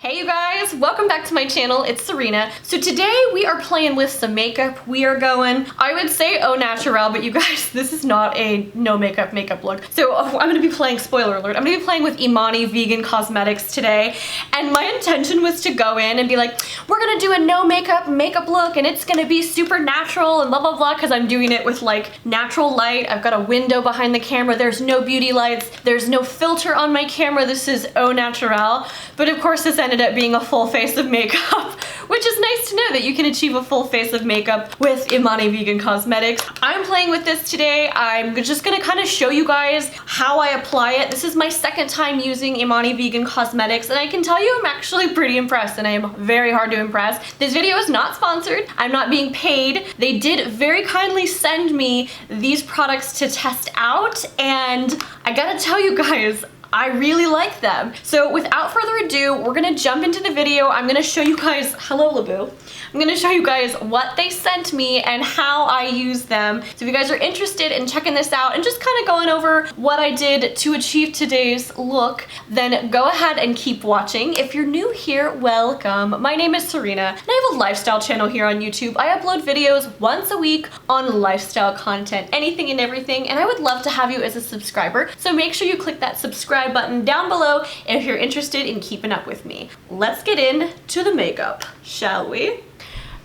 Hey you guys, welcome back to my channel. It's Serena. So today we are playing with some makeup. We are going, I would say au naturel, but you guys, this is not a no makeup look. So I'm gonna be playing, spoiler alert, I'm gonna be playing with Emani vegan cosmetics today. And my intention was to go in and be like, we're gonna do a no makeup look and it's gonna be super natural and blah blah blah, because I'm doing it with like natural light. I've got a window behind the camera. There's no beauty lights. There's no filter on my camera. This is au naturel. But of course this ended up being a full face of makeup, which is nice to know that you can achieve a full face of makeup with Emani vegan cosmetics. I'm playing with this today. I'm just gonna kind of show you guys how I apply it. This is my second time using Emani vegan cosmetics, and I can tell you I'm actually pretty impressed, and I am very hard to impress. This video is not sponsored. I'm not being paid. They did very kindly send me these products to test out, and I gotta tell you guys, I really like them. So without further ado, we're gonna jump into the video. I'm gonna show you guys, hello Laboo. I'm gonna show you guys what they sent me and how I use them. So if you guys are interested in checking this out and just kind of going over what I did to achieve today's look, then go ahead and keep watching. If you're new here, welcome. My name is Serena and I have a lifestyle channel here on YouTube. I upload videos once a week on lifestyle content, anything and everything, and I would love to have you as a subscriber. So make sure you click that subscribe button down below if you're interested in keeping up with me. Let's get into the makeup, shall we?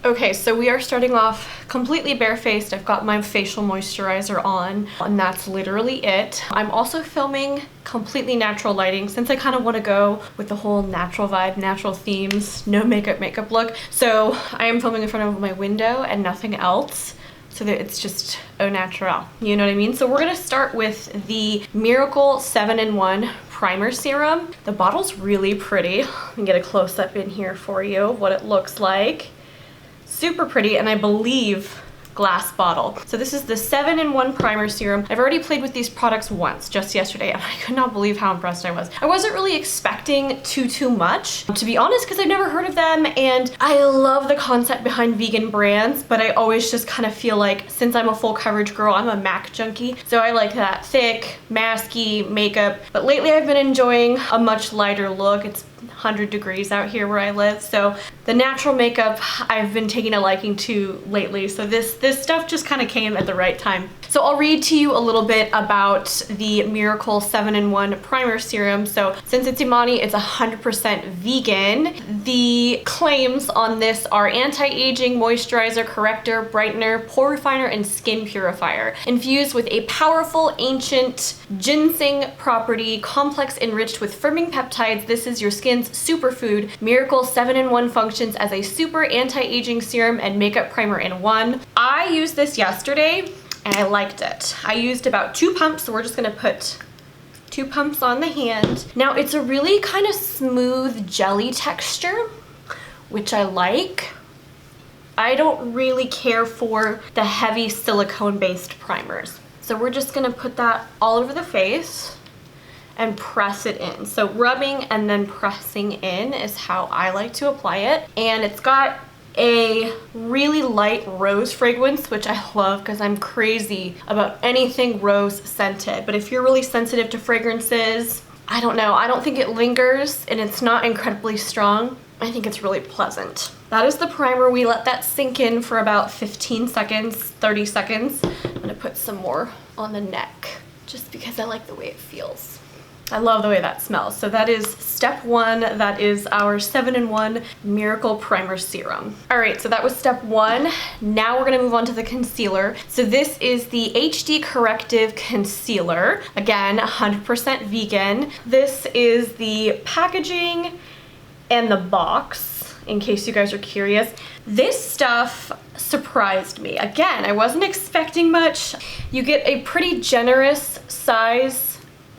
Okay, so we are starting off completely barefaced. I've got my facial moisturizer on, and that's literally it. I'm also filming completely natural lighting since I kind of want to go with the whole natural vibe, natural themes, no makeup look. So I am filming in front of my window and nothing else, so that it's just au naturel, you know what I mean? So we're gonna start with the Miracle 7-in-1 Primer Serum. The bottle's really pretty. Let me get a close-up in here for you of what it looks like. Super pretty, and I believe glass bottle. So this is the 7-in-1 primer serum. I've already played with these products once, just yesterday, and I could not believe how impressed I was. I wasn't really expecting too much, to be honest, because I've never heard of them, and I love the concept behind vegan brands, but I always just kind of feel like, since I'm a full coverage girl, I'm a MAC junkie, so I like that thick, masky makeup. But lately I've been enjoying a much lighter look. It's 100 degrees out here where I live, so the natural makeup I've been taking a liking to lately, so this stuff just kind of came at the right time. So I'll read to you a little bit about the Miracle 7-in-1 Primer Serum. So since it's Emani, it's 100% vegan. The claims on this are anti-aging, moisturizer, corrector, brightener, pore refiner, and skin purifier. Infused with a powerful ancient ginseng property, complex enriched with firming peptides, this is your skin's superfood. Miracle 7-in-1 functions as a super anti-aging serum and makeup primer in one. I used this yesterday and I liked it. I used about 2 pumps, so we're just gonna put 2 pumps on the hand. Now it's a really kind of smooth jelly texture, which I like. I don't really care for the heavy silicone-based primers. So we're just gonna put that all over the face and press it in. So rubbing and then pressing in is how I like to apply it. And it's got a really light rose fragrance, which I love because I'm crazy about anything rose scented. But if you're really sensitive to fragrances, I don't know, I don't think it lingers and it's not incredibly strong. I think it's really pleasant. That is the primer. We let that sink in for about 15 seconds, 30 seconds. I'm gonna put some more on the neck just because I like the way it feels. I love the way that smells. So that is step 1. That is our 7-in-1 Miracle Primer Serum. All right, so that was step 1. Now we're gonna move on to the concealer. So this is the HD Corrective Concealer. Again, 100% vegan. This is the packaging and the box, in case you guys are curious. This stuff surprised me. Again, I wasn't expecting much. You get a pretty generous size,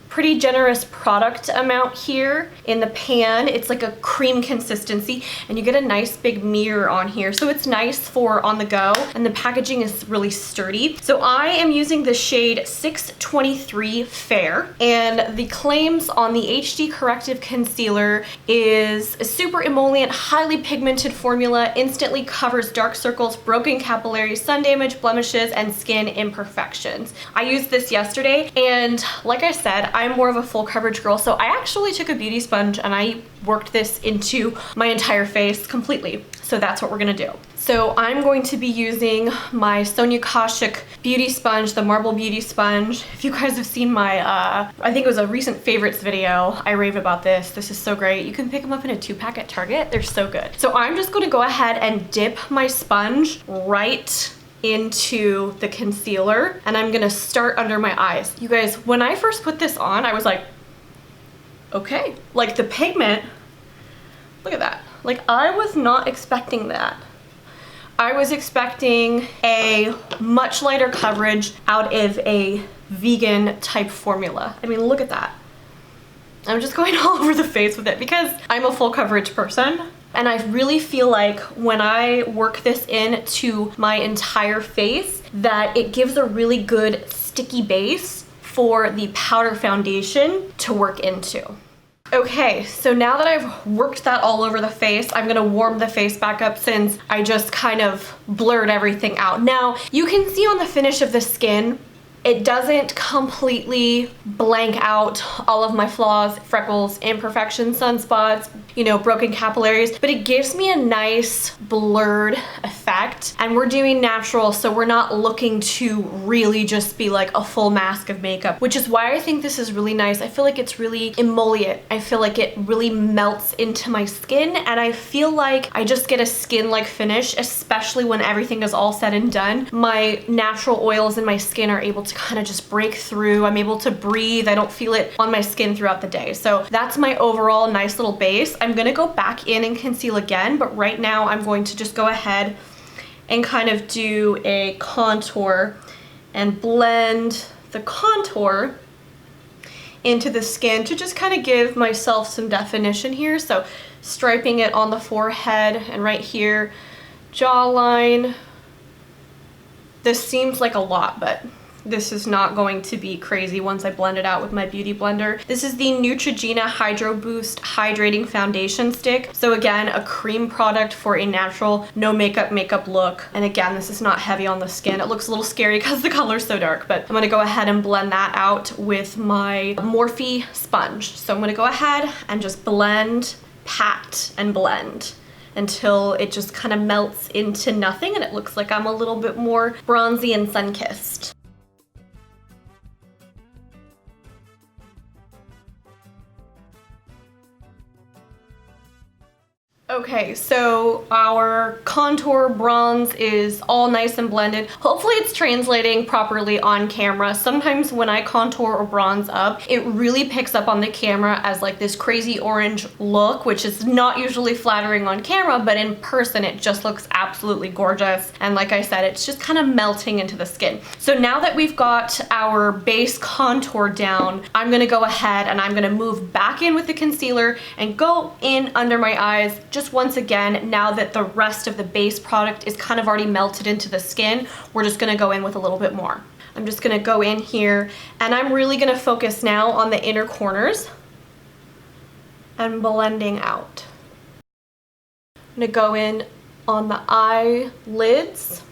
pretty generous product amount here in the pan. It's like a cream consistency, and you get a nice big mirror on here, so it's nice for on the go, and the packaging is really sturdy. So I am using the shade 623 Fair, and the claims on the HD Corrective Concealer is a super emollient, highly pigmented formula, instantly covers dark circles, broken capillaries, sun damage, blemishes, and skin imperfections. I used this yesterday, and like I said, I'm more of a full coverage girl, so I actually took a beauty sponge and I worked this into my entire face completely. So that's what we're gonna do. So I'm going to be using my Sonia Kashuk beauty sponge, the marble beauty sponge. If you guys have seen my, I think it was a recent favorites video, I rave about this. This is so great. You can pick them up in a 2-pack at Target. They're so good. So I'm just gonna go ahead and dip my sponge right into the concealer, and I'm gonna start under my eyes. You guys, when I first put this on, I was like, okay. Like the pigment, look at that. Like I was not expecting that. I was expecting a much lighter coverage out of a vegan type formula. I mean, look at that. I'm just going all over the face with it because I'm a full coverage person. And I really feel like when I work this into my entire face, that it gives a really good sticky base for the powder foundation to work into. Okay, so now that I've worked that all over the face, I'm gonna warm the face back up since I just kind of blurred everything out. Now, you can see on the finish of the skin, it doesn't completely blank out all of my flaws, freckles, imperfections, sunspots, you know, broken capillaries, but it gives me a nice blurred effect. And we're doing natural, so we're not looking to really just be like a full mask of makeup, which is why I think this is really nice. I feel like it's really emollient. I feel like it really melts into my skin, and I feel like I just get a skin-like finish, especially when everything is all said and done. My natural oils in my skin are able to kind of just break through. I'm able to breathe. I don't feel it on my skin throughout the day. So that's my overall nice little base. I'm gonna go back in and conceal again, but right now I'm going to just go ahead and kind of do a contour and blend the contour into the skin to just kind of give myself some definition here. So striping it on the forehead and right here, jawline. This seems like a lot, but this is not going to be crazy once I blend it out with my beauty blender. This is the Neutrogena Hydro Boost Hydrating Foundation Stick. So again, a cream product for a natural, no makeup look. And again, this is not heavy on the skin. It looks a little scary because the color's so dark, but I'm gonna go ahead and blend that out with my Morphe sponge. So I'm gonna go ahead and just blend, pat, and blend until it just kind of melts into nothing and it looks like I'm a little bit more bronzy and sun-kissed. Okay, so our contour bronze is all nice and blended. Hopefully it's translating properly on camera. Sometimes when I contour or bronze up, it really picks up on the camera as like this crazy orange look, which is not usually flattering on camera, but in person it just looks absolutely gorgeous. And like I said, it's just kind of melting into the skin. So now that we've got our base contour down, I'm gonna go ahead and I'm gonna move back in with the concealer and go in under my eyes. Just once again, now that the rest of the base product is kind of already melted into the skin, we're just gonna go in with a little bit more. I'm just gonna go in here and I'm really gonna focus now on the inner corners and blending out. I'm gonna go in on the eyelids,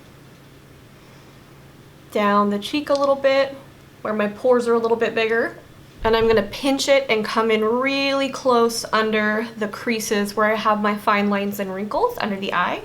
down the cheek a little bit, where my pores are a little bit bigger. And I'm gonna pinch it and come in really close under the creases where I have my fine lines and wrinkles under the eye.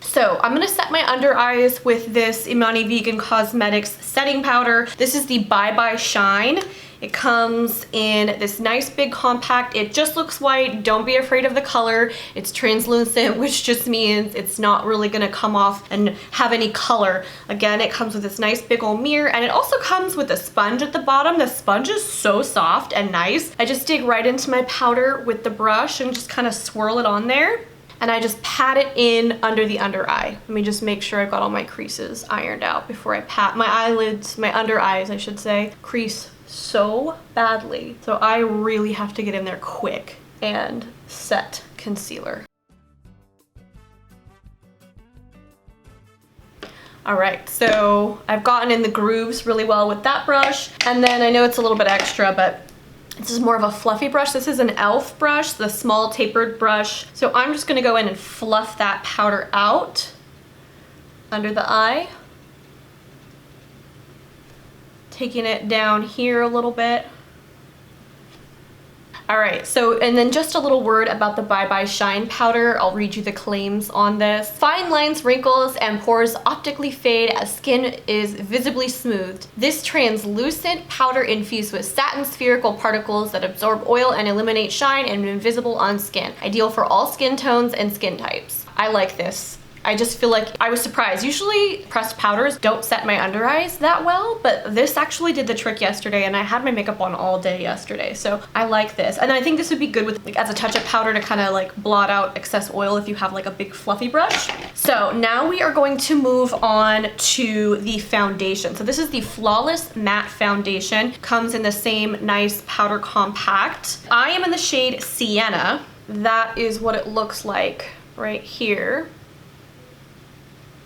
So I'm gonna set my under eyes with this Emani Vegan Cosmetics setting powder. This is the Bye Bye Shine. It comes in this nice big compact. It just looks white. Don't be afraid of the color. It's translucent, which just means it's not really gonna come off and have any color. Again, it comes with this nice big old mirror, and it also comes with a sponge at the bottom. The sponge is so soft and nice. I just dig right into my powder with the brush and just kind of swirl it on there. And I just pat it in under the under eye. Let me just make sure I've got all my creases ironed out before I pat my eyelids, my under eyes, I should say, crease so badly. So I really have to get in there quick and set concealer. All right, so I've gotten in the grooves really well with that brush. And then I know it's a little bit extra, but this is more of a fluffy brush. This is an e.l.f. brush, the small tapered brush. So I'm just gonna go in and fluff that powder out under the eye. taking it down here a little bit. All right, so, and then just a little word about the Bye Bye Shine powder. I'll read you the claims on this. Fine lines, wrinkles, and pores optically fade as skin is visibly smoothed. This translucent powder infused with satin spherical particles that absorb oil and eliminate shine and invisible on skin. Ideal for all skin tones and skin types. I like this. I just feel like I was surprised. Usually pressed powders don't set my under eyes that well, but this actually did the trick yesterday, and I had my makeup on all day yesterday, so I like this. And I think this would be good with, like, as a touch-up powder to kind of like blot out excess oil if you have like a big fluffy brush. So now we are going to move on to the foundation. So this is the Flawless Matte Foundation. Comes in the same nice powder compact. I am in the shade Sienna. That is what it looks like right here.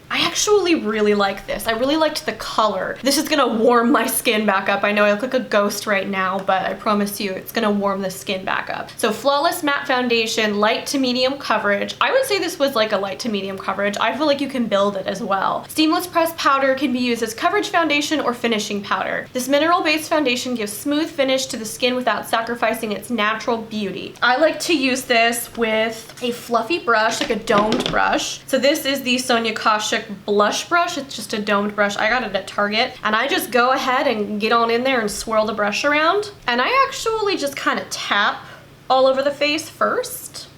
I actually really like this. I really liked the color. This is gonna warm my skin back up. I know I look like a ghost right now, but I promise you it's gonna warm the skin back up. So Flawless Matte Foundation, light to medium coverage. I would say this was like a light to medium coverage. I feel like you can build it as well. Seamless pressed powder can be used as coverage foundation or finishing powder. This mineral-based foundation gives smooth finish to the skin without sacrificing its natural beauty. I like to use this with a fluffy brush, like a domed brush. So this is the Sonia Kashuk blush brush. It's just a domed brush. I got it at Target, and I just go ahead and get on in there and swirl the brush around. And I actually just kind of tap all over the face first.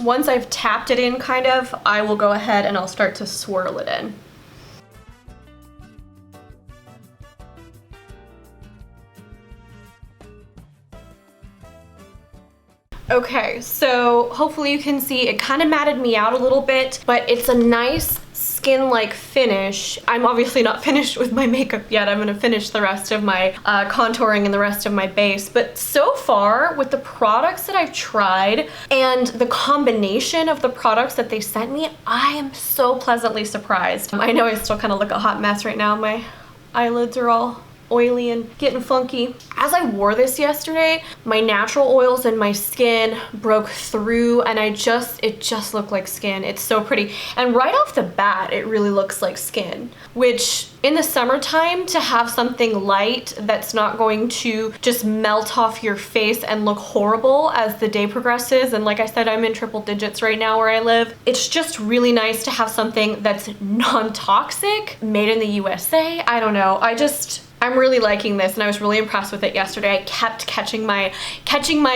Once I've tapped it in kind of, I will go ahead and I'll start to swirl it in. Okay, so hopefully you can see it kind of matted me out a little bit, but it's a nice skin-like finish. I'm obviously not finished with my makeup yet. I'm gonna finish the rest of my contouring and the rest of my base. But so far, with the products that I've tried and the combination of the products that they sent me, I am so pleasantly surprised. I know I still kind of look a hot mess right now. My eyelids are all oily and getting funky. As I wore this yesterday, my natural oils in my skin broke through, and it just looked like skin. It's so pretty. And right off the bat, it really looks like skin, which in the summertime, to have something light that's not going to just melt off your face and look horrible as the day progresses. And like I said, I'm in triple digits right now where I live. It's just really nice to have something that's non-toxic, made in the USA. I don't know. I'm really liking this, and I was really impressed with it yesterday. I kept catching my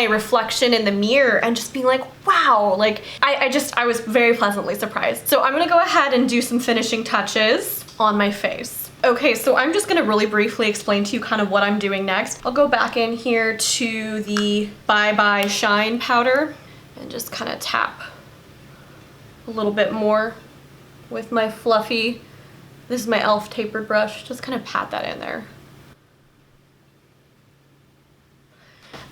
reflection in the mirror and just being like, wow, like I was very pleasantly surprised. So I'm gonna go ahead and do some finishing touches on my face. Okay, so I'm just gonna really briefly explain to you kind of what I'm doing next. I'll go back in here to the Bye Bye Shine powder and just kind of tap a little bit more with my fluffy, this is my e.l.f. tapered brush, just kind of pat that in there.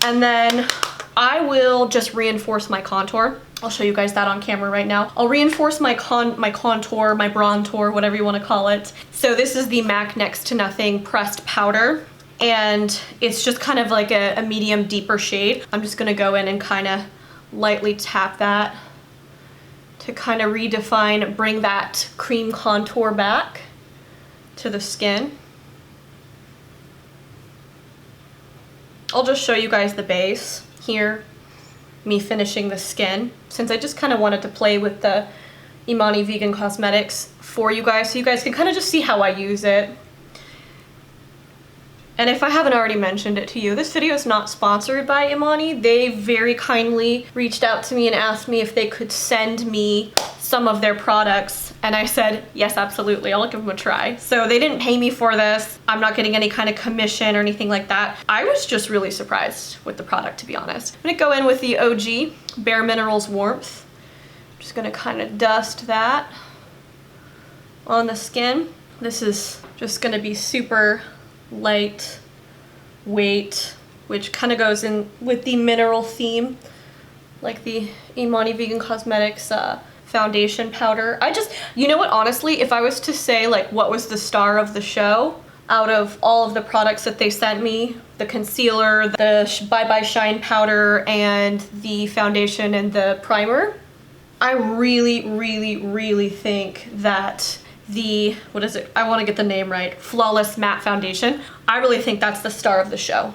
And then I will just reinforce my contour. I'll show you guys that on camera right now. I'll reinforce my contour, my bronzer, whatever you want to call it. So this is the MAC Next to Nothing pressed powder, and it's just kind of like a medium deeper shade. I'm just gonna go in and kind of lightly tap that to kind of redefine, bring that cream contour back to the skin. I'll just show you guys the base here, me finishing the skin, since I just kind of wanted to play with the Emani vegan cosmetics for you guys, so you guys can kind of just see how I use it. And if I haven't already mentioned it to you, this video is not sponsored by Emani. They very kindly reached out to me and asked me if they could send me some of their products, and I said, yes, absolutely, I'll give them a try. So they didn't pay me for this. I'm not getting any kind of commission or anything like that. I was just really surprised with the product, to be honest. I'm gonna go in with the OG Bare Minerals Warmth. I'm just gonna kind of dust that on the skin. This is just gonna be super light weight, which kind of goes in with the mineral theme, like the Emani Vegan Cosmetics foundation powder. You know what, honestly, if I was to say like what was the star of the show out of all of the products that they sent me, the concealer, the Bye Bye Shine powder, and the foundation and the primer, I really, really, really think that the, what is it? I want to get the name right. Flawless Matte Foundation. I really think that's the star of the show.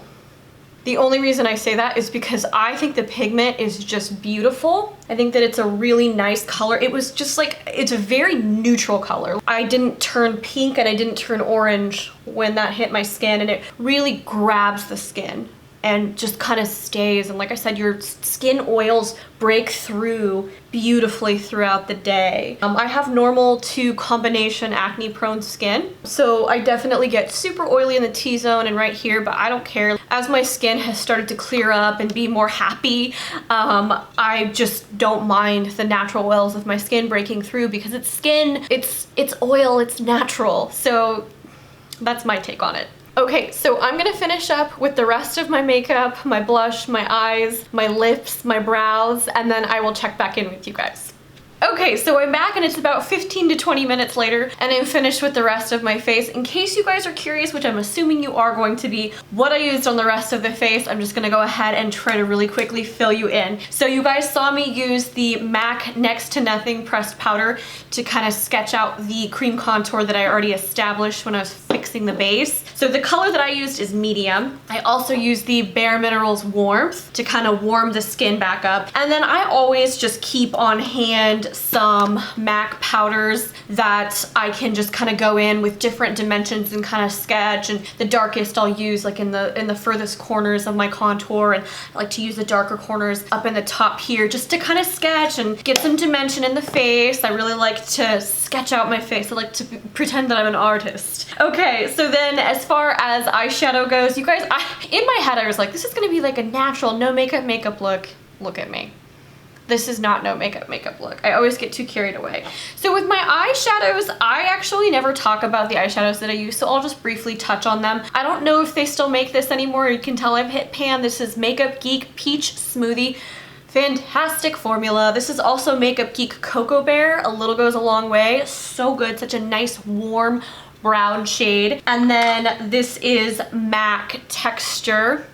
The only reason I say that is because I think the pigment is just beautiful. I think that it's a really nice color. It was just like, it's a very neutral color. I didn't turn pink and I didn't turn orange when that hit my skin, and it really grabs the skin and just kind of stays. And like I said, your skin oils break through beautifully throughout the day. I have normal to combination acne prone skin, so I definitely get super oily in the T-zone and right here, but I don't care. As my skin has started to clear up and be more happy, I just don't mind the natural oils of my skin breaking through, because it's skin, it's oil, it's natural. So that's my take on it. Okay, so I'm gonna finish up with the rest of my makeup, my blush, my eyes, my lips, my brows, and then I will check back in with you guys. Okay, so I'm back and it's about 15 to 20 minutes later and I'm finished with the rest of my face. In case you guys are curious, which I'm assuming you are going to be, what I used on the rest of the face, I'm just gonna go ahead and try to really quickly fill you in. So you guys saw me use the MAC Next to Nothing pressed powder to kind of sketch out the cream contour that I already established when I was fixing the base. So the color that I used is medium. I also used the Bare Minerals Warmth to kind of warm the skin back up. And then I always just keep on hand some MAC powders that I can just kind of go in with different dimensions and kind of sketch, and the darkest I'll use like in the furthest corners of my contour, and I like to use the darker corners up in the top here just to kind of sketch and get some dimension in the face. I really like to sketch out my face. I like to pretend that I'm an artist. Okay, so then as far as eyeshadow goes, you guys, in my head I was like, this is gonna be like a natural no makeup look. Look at me. This is not no makeup look. I always get too carried away. So with my eyeshadows, I actually never talk about the eyeshadows that I use, so I'll just briefly touch on them. I don't know if they still make this anymore. You can tell I've hit pan. This is Makeup Geek Peach Smoothie. Fantastic formula. This is also Makeup Geek Cocoa Bear. A little goes a long way. So good. Such a nice warm brown shade. And then this is MAC Texture.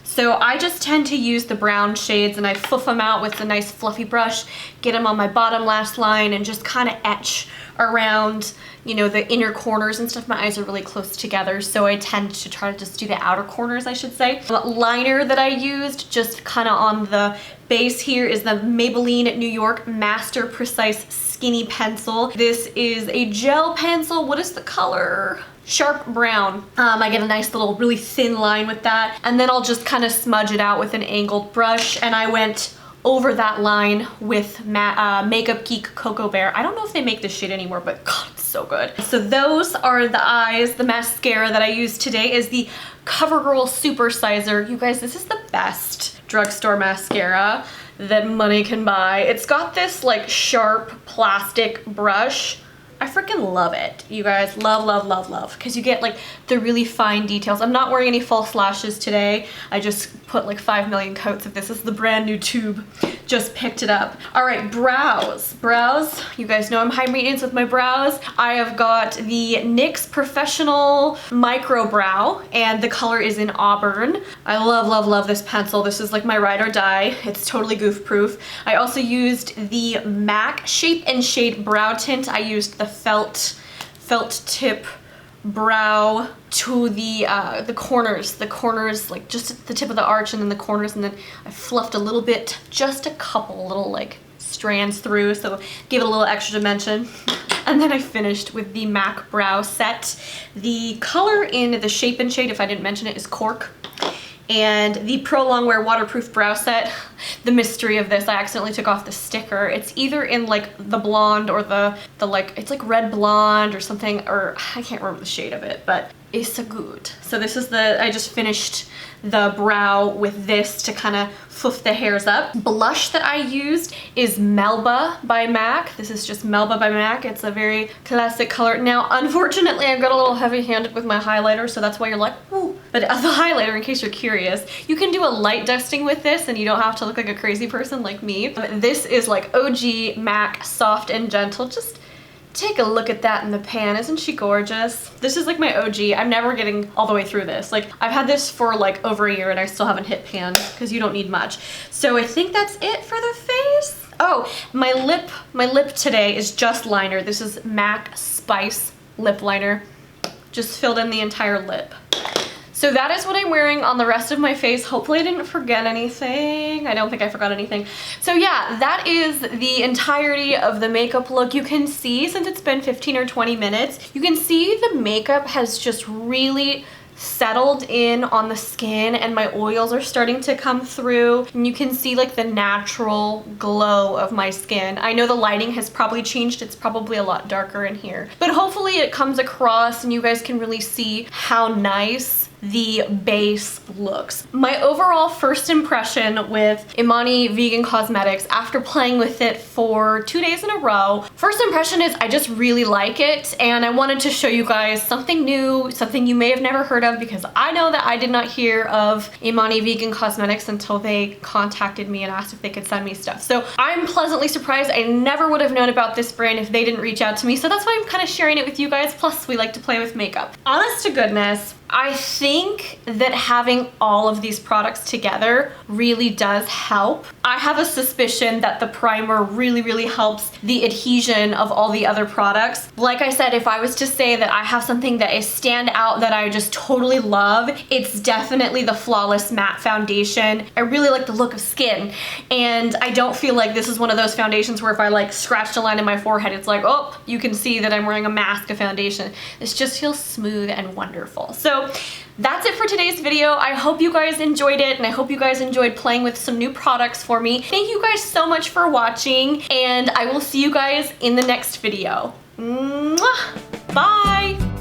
So I just tend to use the brown shades and I fluff them out with a nice fluffy brush, get them on my bottom lash line and just kind of etch around, you know, the inner corners and stuff. My eyes are really close together, so I tend to try to just do the outer corners, I should say. The liner that I used just kind of on the base here is the Maybelline New York Master Precise Skinny Pencil. This is a gel pencil. What is the color? Sharp brown. I get a nice little really thin line with that, and then I'll just kind of smudge it out with an angled brush, and I went over that line with Makeup Geek Cocoa Bear. I don't know if they make this shade anymore, but God, it's so good. So those are the eyes. The mascara that I used today is the CoverGirl Super Sizer. You guys, this is the best drugstore mascara that money can buy. It's got this like sharp plastic brush. I freaking love it, you guys. Love, love, love, love. Because you get like the really fine details. I'm not wearing any false lashes today. I just put like 5 million coats of this. This is the brand new tube. Just picked it up. All right, brows. Brows, you guys know I'm high maintenance with my brows. I have got the NYX Professional Micro Brow, and the color is in Auburn. I love, love, love this pencil. This is like my ride or die. It's totally goof proof. I also used the MAC Shape and Shade Brow Tint. I used the felt tip brow to the corners, like just at the tip of the arch and then the corners, and then I fluffed a little bit, just a couple little like strands through, so give it a little extra dimension. And then I finished with the MAC Brow Set. The color in the Shape and Shade, if I didn't mention it, is Cork. And the Pro Longwear Waterproof Brow Set, the mystery of this, I accidentally took off the sticker. It's either in like the blonde or the like, it's like red blonde or something, or I can't remember the shade of it, but it's so good. So this is I just finished the brow with this to kind of fluff the hairs up. Blush that I used is Melba by MAC. This is just Melba by MAC. It's a very classic color. Now, unfortunately, I got a little heavy-handed with my highlighter, so that's why you're like, ooh. But the highlighter, in case you're curious, you can do a light dusting with this and you don't have to look like a crazy person like me. This is like OG MAC Soft and Gentle. Just take a look at that in the pan. Isn't she gorgeous? This is like my OG. I'm never getting all the way through this. Like, I've had this for like over a year and I still haven't hit pan because you don't need much. So I think that's it for the face. Oh, my lip today is just liner. This is MAC Spice lip liner. Just filled in the entire lip. So that is what I'm wearing on the rest of my face. Hopefully I didn't forget anything. I don't think I forgot anything. So yeah, that is the entirety of the makeup look. You can see, since it's been 15 or 20 minutes, you can see the makeup has just really settled in on the skin and my oils are starting to come through, and you can see like the natural glow of my skin. I know the lighting has probably changed. It's probably a lot darker in here, but hopefully it comes across and you guys can really see how nice the base looks. My overall first impression with Emani Vegan Cosmetics after playing with it for 2 days in a row, first impression is I just really like it, and I wanted to show you guys something new, something you may have never heard of, because I know that I did not hear of Emani Vegan Cosmetics until they contacted me and asked if they could send me stuff. So I'm pleasantly surprised. I never would have known about this brand if they didn't reach out to me, so that's why I'm kind of sharing it with you guys. Plus we like to play with makeup. Honest to goodness, I think that having all of these products together really does help. I have a suspicion that the primer really helps the adhesion of all the other products. Like I said, if I was to say that I have something that is stand out that I just totally love, it's definitely the Flawless Matte Foundation. I really like the look of skin, and I don't feel like this is one of those foundations where if I like scratched a line in my forehead, it's like, oh, you can see that I'm wearing a mask of foundation. This just feels smooth and wonderful. So that's it for today's video. I hope you guys enjoyed it, and I hope you guys enjoyed playing with some new products for me. Thank you guys so much for watching, and I will see you guys in the next video. Mwah! Bye!